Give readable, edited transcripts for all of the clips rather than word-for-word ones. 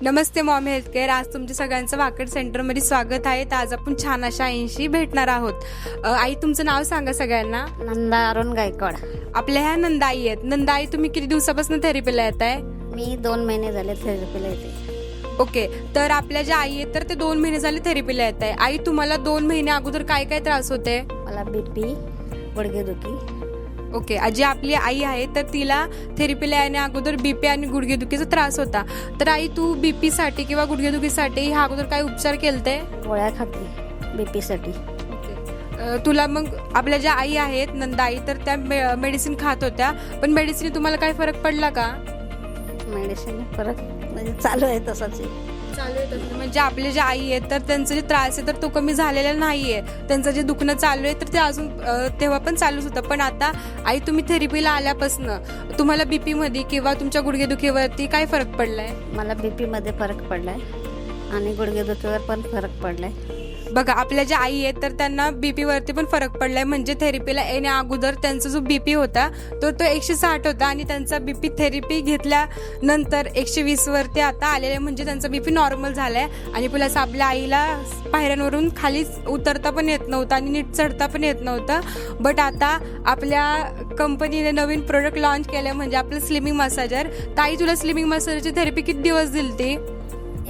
नमस्ते Maugham health care. आज तुमच्या सगळ्यांचं वाकड सेंटरमध्ये स्वागत आहे. तर आज आपण छान अशा आईंशी भेटणार आहोत. आई, तुमचं नाव सांगा सगळ्यांना. नंदा अरुण गायकवाड. आपल्या ह्या नंदाई आहेत. नंदाई, तुम्ही किती दिवसापासून थेरपीला येत आहे? मी 2 महिने झाले थेरपीला येते. ओके, तर आपल्या ज्या आई आहेत तर ते 2 महिने झाले थेरपीला येत आहे. आई, तुम्हाला 2 महिने अगोदर काय काय त्रास होते? मला बीपी, गुडघेदुखी. ओके, जी आपली आई आहे तर तिला थेरपीला येण्या अगोदर बीपी आणि गुडघेदुखीचा त्रास होता. तर आई, तू बीपी साठी किंवा गुडघेदुखीसाठी ह्या अगोदर काय उपचार केलते? गोळ्या खाते बीपी साठी. तुला मग आपल्या ज्या आई आहेत नंदाई तर त्या मेडिसिन खात होत्या, पण मेडिसिन तुम्हाला काय फरक पडला का? मेडिसिन परत म्हणजे चालू आहे तसंच. चालू आहे म्हणजे आपले जे आई आहेत तर त्यांचा जे त्रास आहे तर तो कमी झालेला नाहीये. त्यांचं जे दुखणं चालू आहे तर ते अजून तेव्हा पण चालूच होतं. पण आता आई, तुम्ही थेरपीला आल्यापासून तुम्हाला बीपी मध्ये किंवा तुमच्या गुडघेदुखीवरती काय फरक पडलाय? मला बीपी मध्ये फरक पडलाय आणि गुडघेदुखीवर पण फरक पडलाय. बघा, आपल्या ज्या आई आहेत तर त्यांना बीपी वरती पण फरक पडलाय. म्हणजे थेरपीला येण्या अगोदर त्यांचा जो बीपी होता तो 160 होता आणि त्यांचा बीपी थेरपी घेतल्यानंतर 120 वरती आता आलेला. म्हणजे त्यांचा बीपी नॉर्मल झालाय. आणि प्लस आपल्या आईला पायऱ्यांवरून खाली उतरता पण येत नव्हतं आणि नीट चढता पण येत नव्हतं. बट आता आपल्या कंपनीने नवीन प्रोडक्ट लॉन्च केलं म्हणजे आपलं स्लिमिंग मसाजर. ताई, तुला स्लिमिंग मसाजरची थेरपी किती दिवस दिली ती?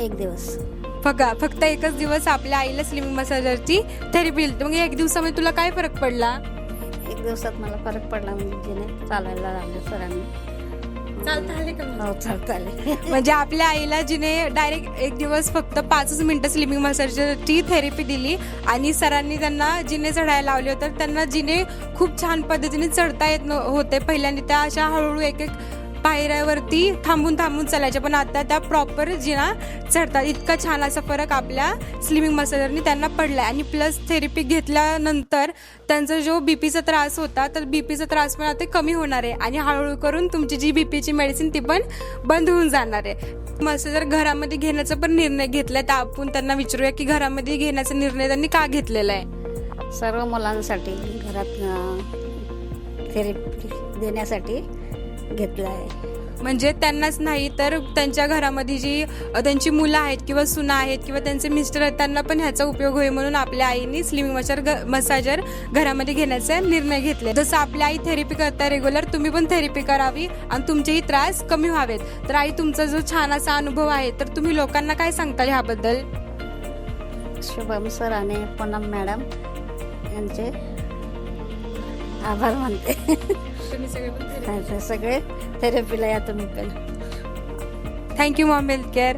1 दिवस. फक्त 1च दिवस आपल्या आईला स्लिमिंग मसाजरची थेरपी दिली. मग 1 दिवसामध्ये तुला काय फरक पडला? 1 दिवसात मला फरक पडला म्हणजे चालायला लागले सरांनी. चालता आले का? हो, चालता आले. म्हणजे आपल्या आईला जिने डायरेक्ट 1 दिवस फक्त 5 मिनिटं स्लिमिंग मसाजरची थेरपी दिली आणि सरांनी त्यांना जिने चढायला लावले होते. त्यांना जिने खूप छान पद्धतीने चढता येत होते. पहिल्यांदा त्या अशा हळूहळू एक पायऱ्यावरती थांबून चालायच्या, पण आता त्या प्रॉपर जिना चढतात. इतका छान असा फरक आपल्या स्लिमिंग मसाजरनी त्यांना पडलाय. आणि प्लस थेरपी घेतल्यानंतर त्यांचा जो बीपीचा त्रास होता तर बीपीचा त्रास पण आता कमी होणार आहे आणि हळूहळू करून तुमची जी बीपीची मेडिसिन ती पण बंद होऊन जाणार आहे. मसाजर घरामध्ये घेण्याचा पण निर्णय घेतलाय. तर आपण त्यांना विचारूया की घरामध्ये घेण्याचा निर्णय त्यांनी का घेतलेला आहे? सर्व मुलांसाठी घरात थेरपी देण्यासाठी घेतला आहे. म्हणजे त्यांनाच नाही तर त्यांच्या घरामध्ये जी त्यांची मुलं आहेत किंवा सुना आहेत किंवा त्यांचे मिस्टर आहेत त्यांना पण ह्याचा उपयोग होईल म्हणून आपल्या आईने स्लिमिंग मसाजर घरामध्ये घेण्याचा निर्णय घेतले. जसं आपल्या आई थेरपी करता रेग्युलर, तुम्ही पण थेरपी करावी आणि तुमचेही त्रास कमी व्हावेत. तर आई, तुमचा जो छान असा अनुभव आहे तर तुम्ही लोकांना काय सांगताल ह्याबद्दल? शुभम सर आणि पूनम मॅडम यांचे आभार मानते. सगळे थेरपीला या तुम्ही पण. Thank you Maugham health care.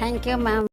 Thank you ma'am.